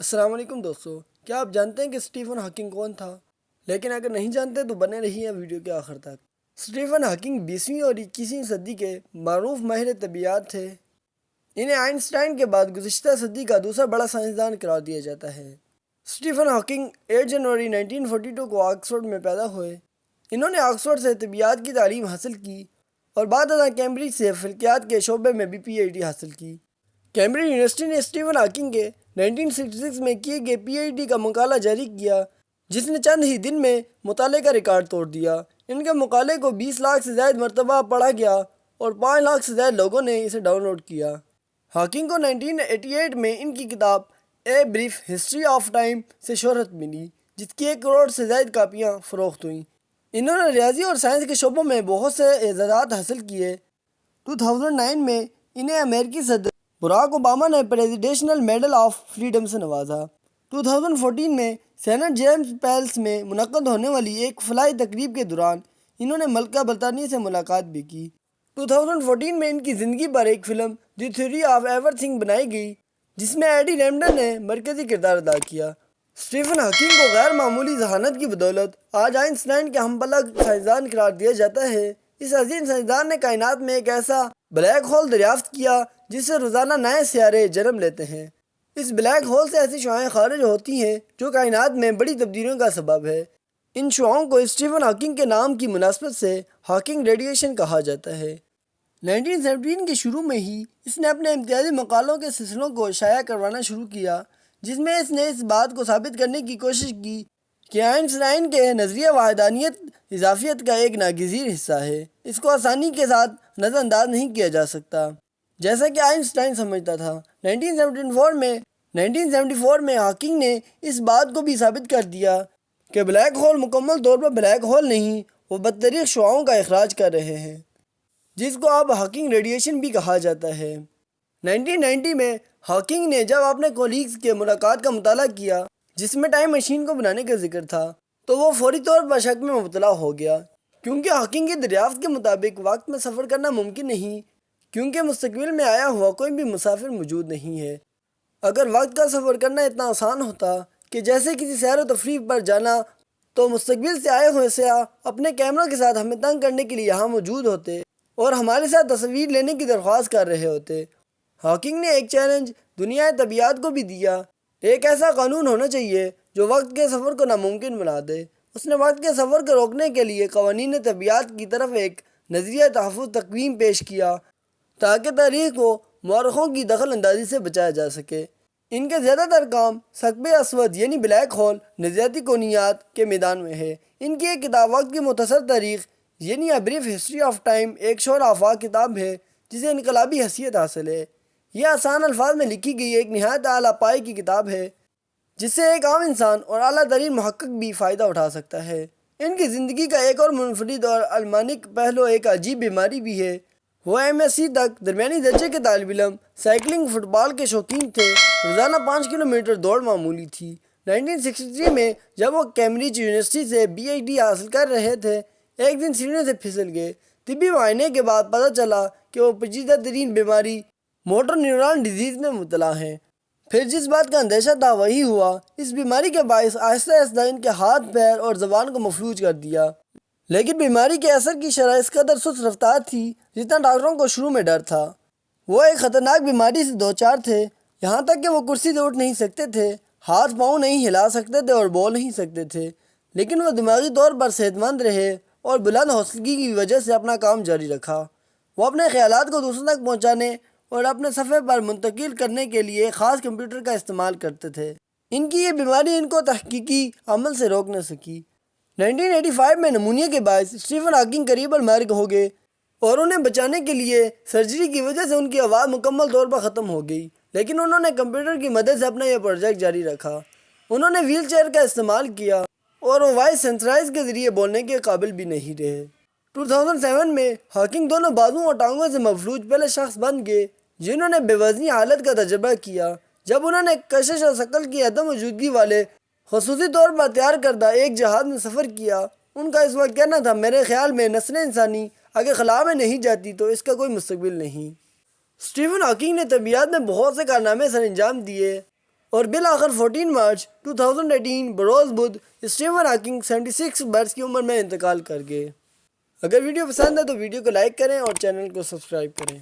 السلام علیکم دوستو، کیا آپ جانتے ہیں کہ اسٹیفن ہاکنگ کون تھا؟ لیکن اگر نہیں جانتے تو بنے رہیے ویڈیو کے آخر تک۔ اسٹیفن ہاکنگ 20ویں اور 21ویں صدی کے معروف ماہر طبیعیات تھے۔ انہیں آئنسٹائن کے بعد گزشتہ صدی کا دوسرا بڑا سائنسدان قرار دیا جاتا ہے۔ اسٹیفن ہاکنگ 8 جنوری 1942 کو آکسفورڈ میں پیدا ہوئے۔ انہوں نے آکسفورڈ سے طبیعیات کی تعلیم حاصل کی اور بعد ازاں کیمبرج سے فلکیات کے شعبے میں بھی پی ایچ ڈی حاصل کی۔ کیمبرج یونیورسٹی نے اسٹیفن ہاکنگ کے 1966 میں کیے گئے پی ایچ ڈی کا مقالہ جاری کیا، جس نے چند ہی دن میں مطالعے کا ریکارڈ توڑ دیا۔ ان کے مقالے کو 20 لاکھ سے زائد مرتبہ پڑھا گیا اور 5 لاکھ سے زائد لوگوں نے اسے ڈاؤن لوڈ کیا۔ ہاکنگ کو 1988 میں ان کی کتاب a brief history of time سے شہرت ملی، جس کی 1 کروڑ سے زائد کاپیاں فروخت ہوئیں۔ انہوں نے ریاضی اور سائنس کے شعبوں میں بہت سے اعزازات حاصل کیے۔ 2009 میں انہیں امریکی صدر براک اوباما نے پریزیڈنشل میڈل آف فریڈم سے نوازا۔ 2014 میں سینٹ جیمز پیلس میں منعقد ہونے والی ایک فلاحی تقریب کے دوران انہوں نے ملکہ برطانیہ سے ملاقات بھی کی۔ 2014 میں ان کی زندگی پر ایک film the theory of every thing بنائی گئی، جس میں ایڈی ریمنڈن نے مرکزی کردار ادا کیا۔ اسٹیفن ہاکنگ کو غیر معمولی ذہانت کی بدولت آج آئنسٹائن کے ہم پلک سائنسدان قرار دیا جاتا ہے۔ اس عظیم سائنسدان نے کائنات میں ایک ایسا بلیک ہول دریافت کیا جس سے روزانہ نئے سیارے جنم لیتے ہیں۔ اس بلیک ہول سے ایسی شعاعیں خارج ہوتی ہیں جو کائنات میں بڑی تبدیلیوں کا سبب ہے۔ ان شعاعوں کو اسٹیفن ہاکنگ کے نام کی مناسبت سے ہاکنگ ریڈیشن کہا جاتا ہے۔ 1917 کے شروع میں ہی اس نے اپنے امتیازی مقالوں کے سلسلوں کو شائع کروانا شروع کیا، جس میں اس نے اس بات کو ثابت کرنے کی کوشش کی کہ آئنسٹائن کے نظریہ وحدانیت اضافیت کا ایک ناگزیر حصہ ہے۔ اس کو آسانی کے ساتھ نظر انداز نہیں کیا جا سکتا، جیسا کہ آئنسٹائن سمجھتا تھا۔ 1974 میں ہاکنگ نے اس بات کو بھی ثابت کر دیا کہ بلیک ہول مکمل طور پر بلیک ہول نہیں، وہ بدترین شعاعوں کا اخراج کر رہے ہیں، جس کو اب ہاکنگ ریڈیشن بھی کہا جاتا ہے۔ 1990 میں ہاکنگ نے جب اپنے کولیگز کے ملاقات کا مطالعہ کیا، جس میں ٹائم مشین کو بنانے کا ذکر تھا، تو وہ فوری طور پر شک میں مبتلا ہو گیا، کیونکہ ہاکنگ کی دریافت کے مطابق وقت میں سفر کرنا ممکن نہیں، کیونکہ مستقبل میں آیا ہوا کوئی بھی مسافر موجود نہیں ہے۔ اگر وقت کا سفر کرنا اتنا آسان ہوتا کہ جیسے کسی سیر و تفریح پر جانا، تو مستقبل سے آئے ہوئے سیاح اپنے کیمروں کے ساتھ ہمیں تنگ کرنے کے لیے یہاں موجود ہوتے اور ہمارے ساتھ تصویر لینے کی درخواست کر رہے ہوتے۔ ہاکنگ نے ایک چیلنج دنیا طبیعیات کو بھی دیا۔ ایک ایسا قانون ہونا چاہیے جو وقت کے سفر کو ناممکن بنا دے۔ اس نے وقت کے سفر کو روکنے کے لیے قوانین طبیعیات کی طرف ایک نظریہ تحفظ تقویم پیش کیا تاکہ تاریخ کو مورخوں کی دخل اندازی سے بچایا جا سکے۔ ان کے زیادہ تر کام ثقب اسود یعنی بلیک ہول نظریاتی کونیات کے میدان میں ہے۔ ان کی ایک کتاب وقت کی مختصر تاریخ یعنی a brief history of time ایک شور آفاق کتاب ہے، جسے انقلابی حیثیت حاصل ہے۔ یہ آسان الفاظ میں لکھی گئی ایک نہایت اعلیٰ پائے کی کتاب ہے، جس سے ایک عام انسان اور اعلیٰ ترین محقق بھی فائدہ اٹھا سکتا ہے۔ ان کی زندگی کا ایک اور منفرد اور المانک پہلو ایک عجیب بیماری بھی ہے۔ وہ MSc تک درمیانی درجے کے طالب علم، سائیکلنگ، فٹ بال کے شوقین تھے۔ روزانہ 5 کلومیٹر دوڑ معمولی تھی۔ 1963 میں جب وہ کیمبرج یونیورسٹی سے PhD حاصل کر رہے تھے، ایک دن سیڑھیوں سے پھسل گئے۔ طبی معائنے کے بعد پتہ چلا کہ وہ پیچیدہ ترین بیماری موٹر نیورون ڈیزیز میں مبتلا ہیں۔ پھر جس بات کا اندیشہ تھا وہی ہوا۔ اس بیماری کے باعث آہستہ آہستہ ان کے ہاتھ، پیر اور زبان کو مفلوج کر دیا۔ لیکن بیماری کے اثر کی شرح اس قدر سست رفتار تھی جتنا ڈاکٹروں کو شروع میں ڈر تھا۔ وہ ایک خطرناک بیماری سے دوچار تھے، یہاں تک کہ وہ کرسی سے اٹھ نہیں سکتے تھے، ہاتھ پاؤں نہیں ہلا سکتے تھے اور بول نہیں سکتے تھے، لیکن وہ دماغی طور پر صحت مند رہے اور بلند حوصلگی کی وجہ سے اپنا کام جاری رکھا۔ وہ اپنے خیالات کو دوسروں تک پہنچانے اور اپنے صفحے پر منتقل کرنے کے لیے ایک خاص کمپیوٹر کا استعمال کرتے تھے۔ ان کی یہ بیماری ان کو تحقیقی عمل سے روک نہ سکی۔ 1985 میں نمونیا کے باعث اسٹیفن ہاکنگ قریب المرگ ہو گئے اور انہیں بچانے کے لیے سرجری کی وجہ سے ان کی آواز مکمل طور پر ختم ہو گئی، لیکن انہوں نے کمپیوٹر کی مدد سے اپنا یہ پروجیکٹ جاری رکھا۔ انہوں نے ویل چیئر کا استعمال کیا اور وہ وائس سینسرائز کے ذریعے بولنے کے قابل بھی نہیں رہے۔ 2007 میں ہاکنگ دونوں بازوؤں اور ٹانگوں سے مفلوج پہلے شخص بن گئے جنہوں نے بے وزنی حالت کا تجربہ کیا، جب انہوں نے کشش اور ثقل کی عدم موجودگی والے خصوصی طور پر تیار کردہ ایک جہاز میں سفر کیا۔ ان کا اس وقت کہنا تھا، میرے خیال میں نسل انسانی اگر خلا میں نہیں جاتی تو اس کا کوئی مستقبل نہیں۔ اسٹیفن ہاکنگ نے طبیعیات میں بہت سے کارنامے سر انجام دیے اور بالآخر 14 مارچ 2018 بروز بدھ اسٹیفن ہاکنگ 76 برس کی عمر میں انتقال کر گئے۔ اگر ویڈیو پسند ہے تو ویڈیو کو لائک کریں اور چینل کو سبسکرائب کریں۔